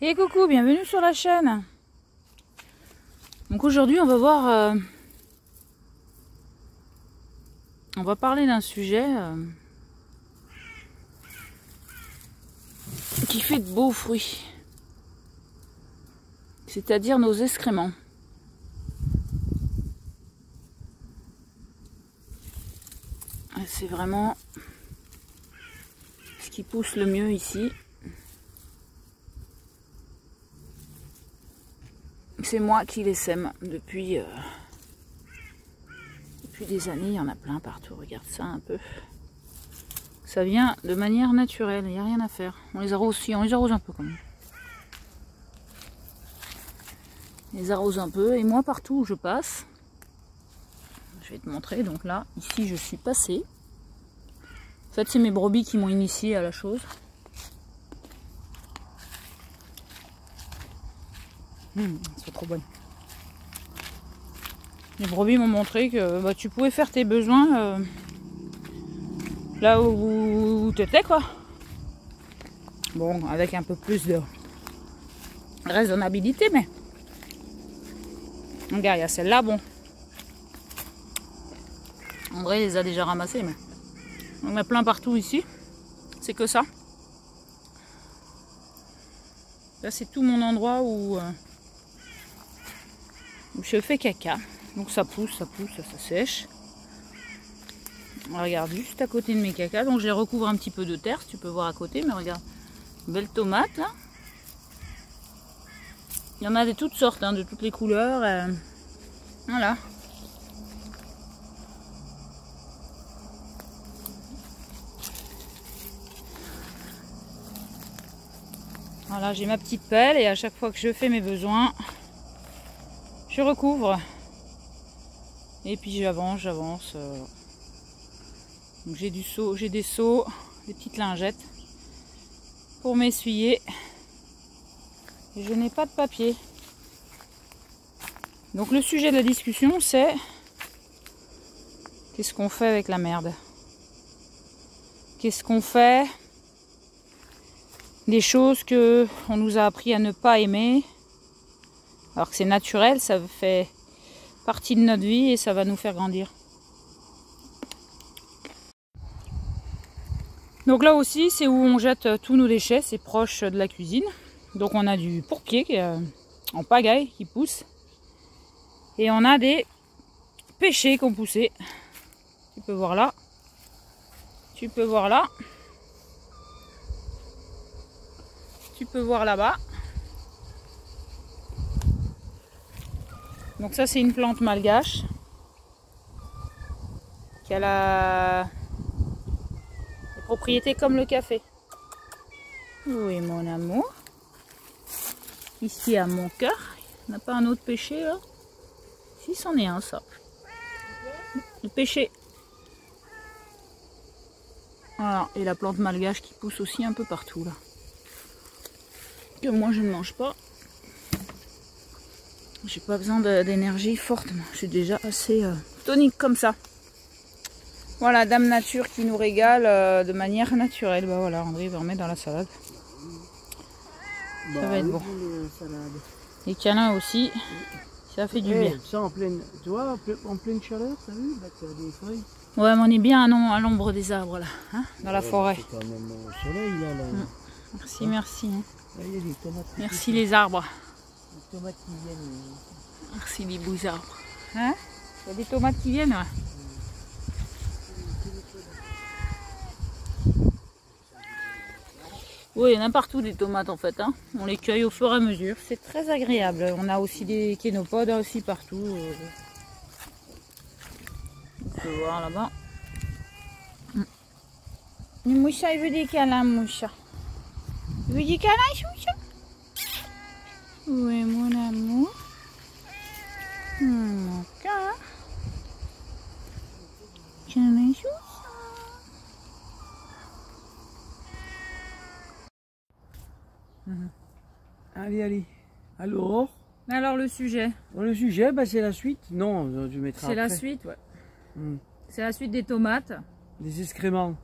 Et coucou, bienvenue sur la chaîne. Donc aujourd'hui on va voir, on va parler d'un sujet qui fait de beaux fruits, c'est-à-dire nos excréments. C'est vraiment ce qui pousse le mieux ici. C'est moi qui les sème depuis des années. Il y en a plein partout. Regarde ça un peu. Ça vient de manière naturelle. Il n'y a rien à faire. On les arrose aussi. On les arrose un peu quand même. On les arrose un peu. Et moi, partout où je passe, je vais te montrer. Donc là, ici, je suis passée. En fait, c'est mes brebis qui m'ont initié à la chose. C'est trop bon. Les brebis m'ont montré que tu pouvais faire tes besoins là où tu étais, quoi. Bon, avec un peu plus de raisonnabilité, mais regarde, il y a celle-là, bon. André les a déjà ramassées, mais on a plein partout ici. C'est que ça. Là, c'est tout mon endroit où je fais caca. Donc ça pousse, ça sèche. Regarde, juste à côté de mes cacas. Donc je les recouvre un petit peu de terre, si tu peux voir à côté. Mais regarde, belle tomate là. Il y en a de toutes sortes, hein, de toutes les couleurs. Voilà. Voilà, j'ai ma petite pelle et à chaque fois que je fais mes besoins, je recouvre. Et puis j'avance. Donc j'ai des seaux, des petites lingettes pour m'essuyer. Et je n'ai pas de papier. Donc le sujet de la discussion, c'est qu'est-ce qu'on fait avec la merde? Qu'est-ce qu'on fait des choses que on nous a appris à ne pas aimer, alors que c'est naturel, ça fait partie de notre vie et ça va nous faire grandir. Donc là aussi, c'est où on jette tous nos déchets, c'est proche de la cuisine. Donc on a du pourpier qui est en pagaille qui pousse. Et on a des pêchers qui ont poussé. Tu peux voir là. Tu peux voir là. Tu peux voir là-bas. Donc ça c'est une plante malgache qui a la propriété comme le café. Oui mon amour. Ici à mon cœur. Il n'y a pas un autre pêcher là? Si, c'en est un ça. Le pêcher. Voilà. Et la plante malgache qui pousse aussi un peu partout là. Que moi je ne mange pas. J'ai pas besoin d'énergie forte, je suis déjà assez tonique comme ça. Voilà, Dame Nature qui nous régale de manière naturelle. Bah voilà, André va remettre dans la salade. Ça va être bon. Les câlins aussi, ça fait du bien. Ça en pleine, tu vois, en pleine chaleur, t'as vu? Là, tu as des feuilles. Ouais, mais on est bien à l'ombre des arbres là, hein, dans la forêt. C'est quand même au soleil là. Merci, merci. Hein. Là, il y a des tomates. Merci les arbres. Les tomates qui viennent. Merci les beaux arbres. Hein? Il y a des tomates qui viennent, ouais. Oui, il y en a partout des tomates en fait. Hein. On les cueille au fur et à mesure. C'est très agréable. On a aussi des kénopodes aussi partout. On peut voir là-bas. Le moucha, il veut des câlins, moucha. Il veut des câlins, choucha? Oui, mon amour. Mon cœur. Câlin, choucha. Allez. Alors le sujet. Le sujet, bah, c'est la suite. Non, je mettrai C'est après. la suite, ouais. C'est la suite des tomates. Des excréments.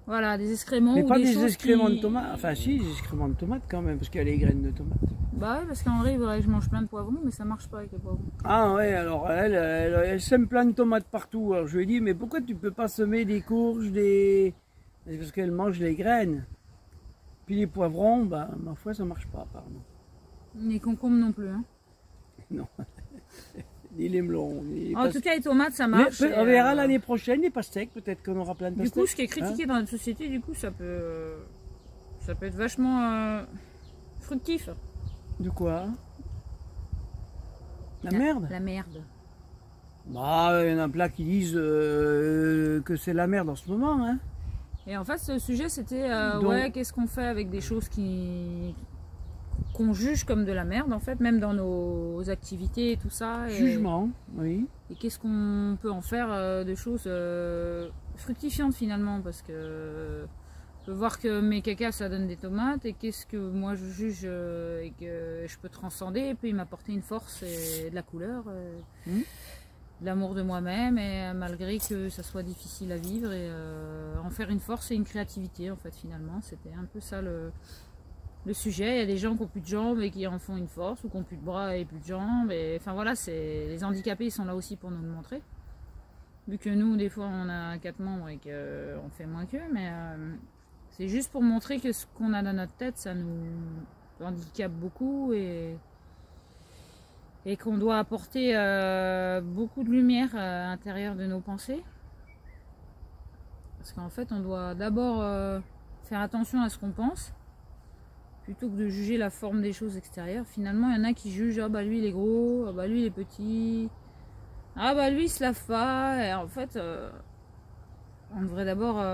Voilà, des excréments Mais ou pas des des choses excréments qui... de tomates. Enfin, si, des excréments de tomates quand même, parce qu'il y a les graines de tomates. Bah ouais, parce qu'en vrai, il faudrait que je mange plein de poivrons, mais ça marche pas avec les poivrons. Ah ouais, alors elle sème plein de tomates partout. Alors je lui ai dit, mais pourquoi tu peux pas semer des courges, des... C'est parce qu'elle mange les graines. Puis les poivrons, bah, ma foi, ça marche pas, apparemment. Les concombres non plus. Hein. Non. Ni les melons, ni les En tout cas, les tomates, ça marche. on verra l'année prochaine, les pastèques, peut-être qu'on aura plein de Du pastèques. coup, ce qui est critiqué dans notre société, du coup, ça peut être vachement fructif. De quoi? La merde? La merde. Bah, il y en a plein qui disent que c'est la merde en ce moment, hein. Et en fait, ce sujet, c'était Donc- ouais, qu'est-ce qu'on fait avec des choses qu'on juge comme de la merde, en fait, même dans nos activités et tout ça. Jugement, oui. Et qu'est-ce qu'on peut en faire de choses fructifiantes finalement, parce que je peux voir que mes cacas ça donne des tomates, et qu'est-ce que moi je juge et que je peux transcender, et puis m'apporter une force et de la couleur, de l'amour de moi-même, et malgré que ça soit difficile à vivre, et en faire une force et une créativité en fait finalement. C'était un peu ça le sujet. Il y a des gens qui n'ont plus de jambes et qui en font une force, ou qui n'ont plus de bras et plus de jambes. Et, enfin voilà, les handicapés ils sont là aussi pour nous le montrer. Vu que nous, des fois, on a 4 membres et qu'on fait moins qu'eux, mais c'est juste pour montrer que ce qu'on a dans notre tête, ça nous handicape beaucoup, et qu'on doit apporter beaucoup de lumière à l'intérieur de nos pensées. Parce qu'en fait, on doit d'abord faire attention à ce qu'on pense, plutôt que de juger la forme des choses extérieures. Finalement, il y en a qui jugent, ah bah lui il est gros, ah bah lui il est petit, ah bah lui il se lave pas. Et en fait, on devrait d'abord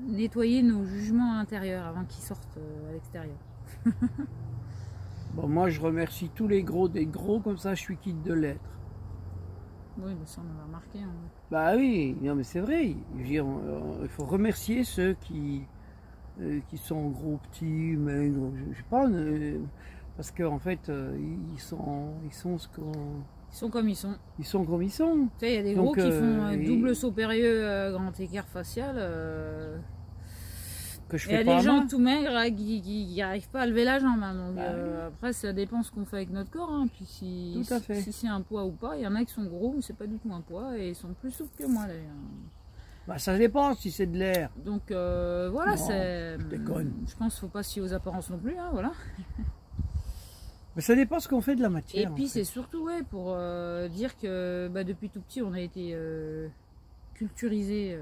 nettoyer nos jugements intérieurs avant qu'ils sortent à l'extérieur. Bon, moi je remercie tous les gros des gros, comme ça je suis quitte de l'être. Oui, mais ça on l'a remarqué. Hein. Bah oui, non mais c'est vrai. Je veux dire, il faut remercier ceux qui sont gros, petits, maigres, je sais pas, parce qu'en fait, ils sont ce qu'on... Ils sont comme ils sont. Ils sont comme ils sont. Tu sais, il y a des Donc, gros qui font double saut périlleux, grand écart facial. Que je Il y a fais pas des à gens main. tout maigres qui n'arrivent pas à lever la jambe. Hein, donc, Bah oui. après, ça dépend ce qu'on fait avec notre corps. Hein. Puis si Tout à fait. si c'est un poids ou pas, il y en a qui sont gros, mais c'est pas du tout un poids, et ils sont plus souples que moi d'ailleurs. Bah ça dépend si c'est de l'air. Donc voilà, Non, c'est. je déconne. Je pense qu'il ne faut pas se fier aux apparences non plus. Hein, voilà. Mais ça dépend ce qu'on fait de la matière. Et puis en fait. c'est surtout ouais, pour dire que bah, depuis tout petit, on a été culturisé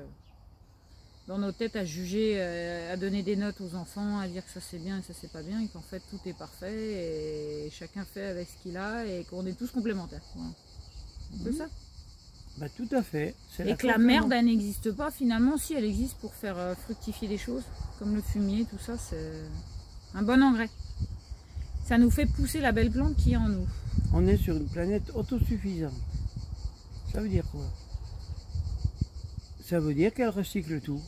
dans nos têtes à juger, à donner des notes aux enfants, à dire que ça c'est bien et ça c'est pas bien, et qu'en fait tout est parfait et chacun fait avec ce qu'il a, et qu'on est tous complémentaires. Voilà. C'est un peu ça. Bah tout à fait. Et que la merde elle n'existe pas finalement, si elle existe pour faire fructifier des choses, comme le fumier, tout ça, c'est un bon engrais. Ça nous fait pousser la belle plante qui est en nous. On est sur une planète autosuffisante. Ça veut dire quoi? Ça veut dire qu'elle recycle tout.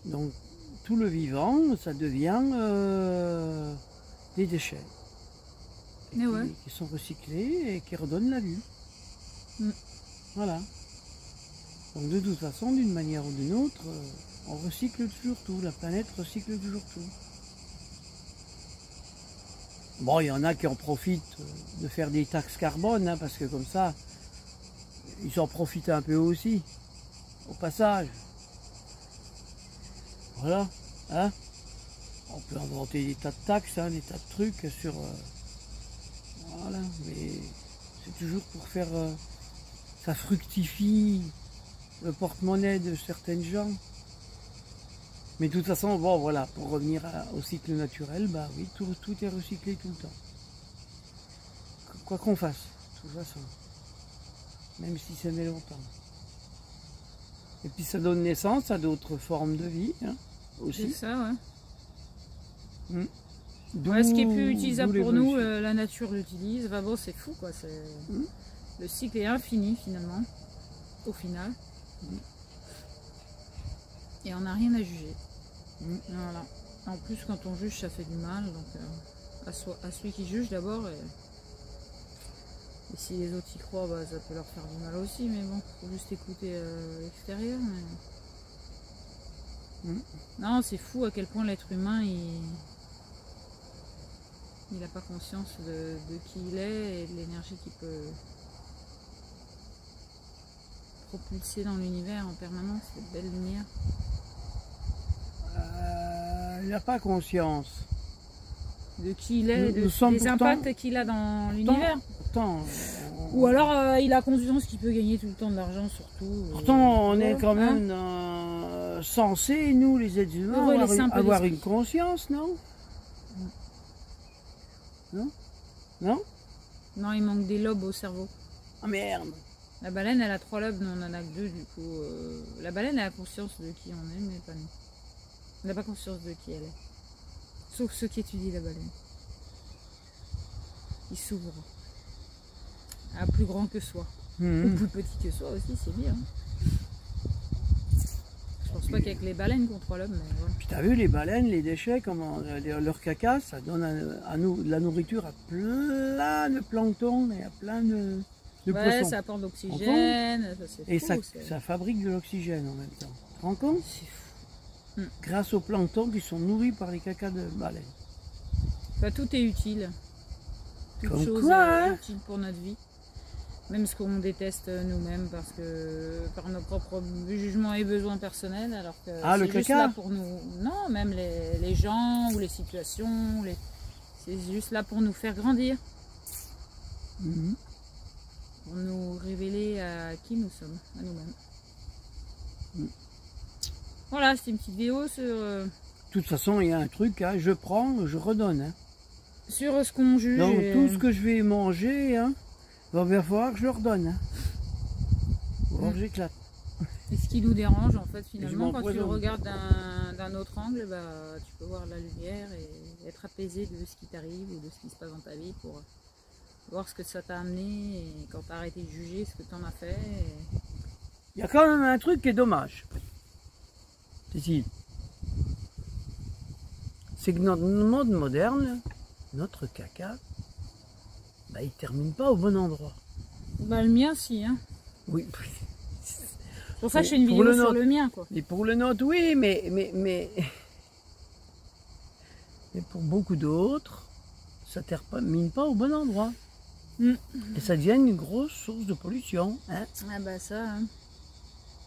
Donc tout le vivant, ça devient des déchets. Et Mais ouais. qui sont recyclés et qui redonnent la vie. Voilà. Donc de toute façon, d'une manière ou d'une autre, on recycle toujours tout. La planète recycle toujours tout. Bon, il y en a qui en profitent de faire des taxes carbone, hein, parce que comme ça, ils en profitent un peu aussi, au passage. Voilà, hein. On peut inventer des tas de taxes, hein, des tas de trucs sur... voilà, mais c'est toujours pour faire... ça fructifie le porte-monnaie de certaines gens. Mais de toute façon, bon voilà, pour revenir au cycle naturel, bah oui, tout est recyclé tout le temps. Quoi qu'on fasse, de toute façon. Même si ça met longtemps. Et puis ça donne naissance à d'autres formes de vie, hein, aussi. C'est ça, ouais. D'où- Ce qui est plus utilisable d'où pour nous, l'évolution. la nature l'utilise. Enfin bon, c'est fou quoi. Le cycle est infini finalement, au final. Et on n'a rien à juger. Voilà. En plus, quand on juge, ça fait du mal. Donc à celui qui juge d'abord. Et si les autres y croient, bah, ça peut leur faire du mal aussi, mais bon, faut juste écouter l'extérieur. Mais... Non, c'est fou à quel point l'être humain, il n'a pas conscience de qui il est et de l'énergie qu'il peut propulser dans l'univers en permanence, cette belle lumière. Il n'a pas conscience. De qui il est, des pourtant, impacts qu'il a dans l'univers. Ou alors il a conscience qu'il peut gagner tout le temps de l'argent surtout. Pourtant on est quand même censés, nous les êtres humains, avoir une conscience, non? Non? Non? Non, il manque des lobes au cerveau. Ah merde! La baleine elle a 3 lobes, nous on en a que 2 du coup. La baleine elle a conscience de qui on est, mais pas nous. Elle n'a pas conscience de qui elle est. Sauf ceux qui étudient la baleine. Ils s'ouvrent à plus grand que soi. Ou plus petit que soi aussi, c'est bien. Je pense pas qu'avec les baleines qu'on 3 lobes, mais voilà. Puis t'as vu les baleines, les déchets, comment leur caca, ça donne à nous de la nourriture à plein de plancton et à plein de poissons. Ça apporte de l'oxygène, et ça fabrique de l'oxygène en même temps. Tu te rends compte? C'est fou. Grâce aux planctons qui sont nourris par les cacas de baleines. Bah, tout est utile. Toute chose est utile pour notre vie. Même ce qu'on déteste nous-mêmes parce que par nos propres jugements et besoins personnels, alors que c'est juste là pour nous. Non, même les gens ou les situations, c'est juste là pour nous faire grandir. Pour nous révéler à qui nous sommes, à nous-mêmes. Voilà, c'est une petite vidéo sur... De toute façon, il y a un truc, hein, je prends, je redonne. Hein. Sur ce qu'on juge. Donc tout ce que je vais manger, hein, va bien falloir que je le redonne. Hein. Ou alors j'éclate. Et ce qui nous dérange, en fait, finalement, quand tu le regardes d'un autre angle, bah, tu peux voir la lumière et être apaisé de ce qui t'arrive ou de ce qui se passe dans ta vie pour voir ce que ça t'a amené et quand t'as arrêté de juger ce que t'en as fait. Il y a quand même un truc qui est dommage. C'est que notre monde moderne, notre caca, bah, il termine pas au bon endroit. Bah le mien si, hein. Oui. C'est pour ça que je fais une vidéo sur le mien, quoi. Et pour le nôtre, oui, mais pour beaucoup d'autres, ça termine pas au bon endroit. Et ça devient une grosse source de pollution. Hein. Ah bah ça, hein.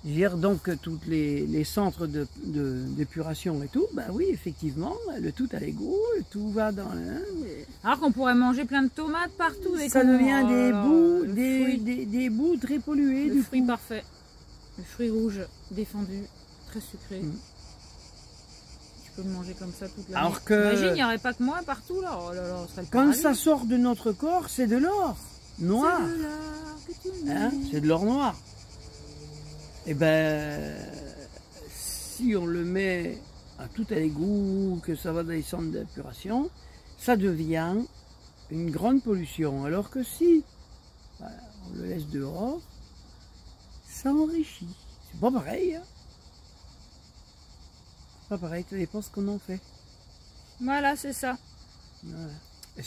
Dire donc tous les centres d'épuration et tout, bah oui, effectivement, le tout a l'égout, tout va dans... Hein, mais... Alors qu'on pourrait manger plein de tomates partout. Ça devient des bouts très pollués. Le fruit parfait. Le fruit rouge, défendu, très sucré. Tu peux le manger comme ça toute la nuit. Imagine, il n'y aurait pas que moi partout, là. Oh là, là, serait le quand ça sort de notre corps, c'est de l'or noir. C'est de l'or que tu mets. Hein, c'est de l'or noir. Et ben, si on le met à tout à l'égout, que ça va dans les centres d'épuration, ça devient une grande pollution. Alors que si on le laisse dehors, ça enrichit. C'est pas pareil. Hein. C'est pas pareil, ça dépend ce qu'on en fait. Voilà, c'est ça. Voilà. Et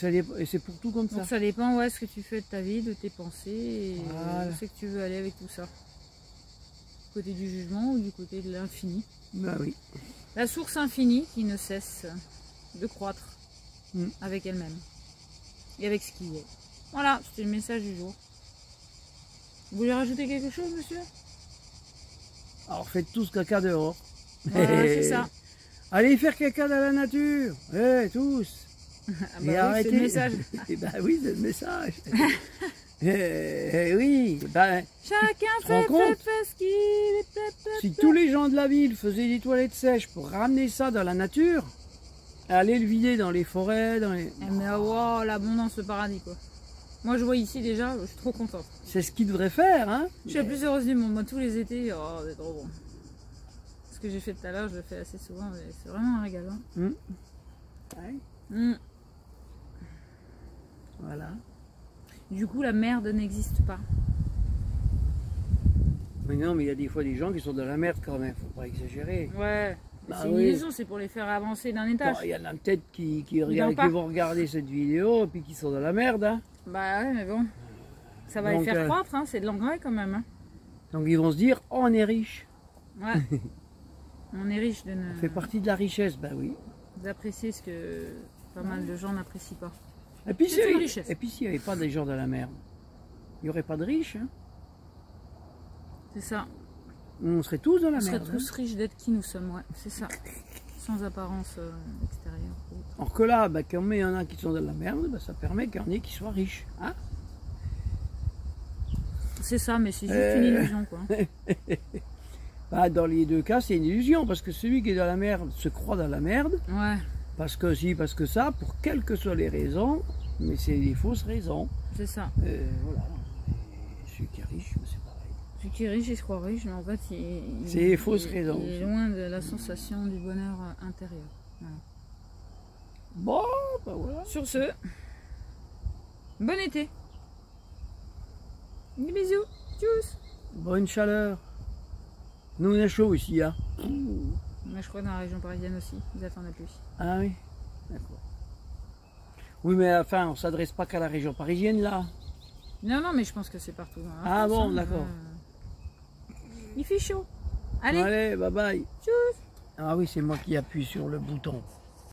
c'est pour tout comme ça. Donc ça dépend ce que tu fais de ta vie, de tes pensées, et où c'est que tu veux aller avec tout ça. Du côté du jugement ou du côté de l'infini. Bah oui. La source infinie qui ne cesse de croître avec elle-même et avec ce qui est. Voilà, c'était le message du jour. Vous voulez rajouter quelque chose, monsieur? Alors faites tous caca dehors. Voilà, c'est ça. Allez faire caca dans la nature. Tous. Ah bah oui, c'est le message. Bah oui, c'est le message. Oui, ben, chacun fait ce qu'il peut. Si tous les gens de la ville faisaient des toilettes sèches pour ramener ça dans la nature, aller le vider dans les forêts, dans les... Mais wow, l'abondance, le paradis, quoi. Moi, je vois ici déjà, je suis trop contente. C'est ce qu'ils devraient faire, hein. Je suis la plus heureuse du monde. Moi, tous les étés, oh, c'est trop bon. Ce que j'ai fait tout à l'heure, je le fais assez souvent, mais c'est vraiment un régal. Hein. Ouais. Voilà. Du coup, la merde n'existe pas. Mais non, mais il y a des fois des gens qui sont dans la merde quand même, faut pas exagérer. Ouais, c'est une illusion, c'est pour les faire avancer d'un étage. Il y en a peut-être qui vont regarder cette vidéo et puis qui sont dans la merde. Hein. Bah ouais, mais bon. Ça va les faire croître, hein, c'est de l'engrais quand même. Hein. Donc ils vont se dire, oh, on est riche. Ouais. On est riche de On fait partie de la richesse, ben oui. D'apprécier ce que pas mal de gens n'apprécient pas. Et puis s'il n'y avait pas des gens de la merde, il n'y aurait pas de riches. Hein. C'est ça. On serait tous dans la merde. On serait tous riches d'être qui nous sommes, ouais, c'est ça. Sans apparence extérieure. Alors que là, ben, quand il y en a qui sont dans la merde, ben, ça permet qu'il y en ait qui soient riches. Hein. C'est ça, mais c'est juste une illusion, quoi. Bah, dans les deux cas, c'est une illusion, parce que celui qui est dans la merde se croit dans la merde. Ouais. Parce que si, parce que ça, pour quelles que soient les raisons, mais c'est des fausses raisons. C'est ça. Voilà. Et celui qui est riche, c'est pareil. Celui qui est riche, il se croit riche, mais en fait, c'est des fausses raisons. Il est loin de la sensation du bonheur intérieur. Voilà. Bon, bah voilà. Sur ce, bon été. Des bisous. Tchuss. Bonne chaleur. Nous, on est chaud ici, hein. Mais je crois dans la région parisienne aussi, vous attendez plus. Ah oui, d'accord. Oui, mais enfin, on s'adresse pas qu'à la région parisienne, là. Non, non, mais je pense que c'est partout. Ah bon, d'accord. Il fait chaud. Allez. Allez, bye bye. Tchuss. Ah oui, c'est moi qui appuie sur le bouton.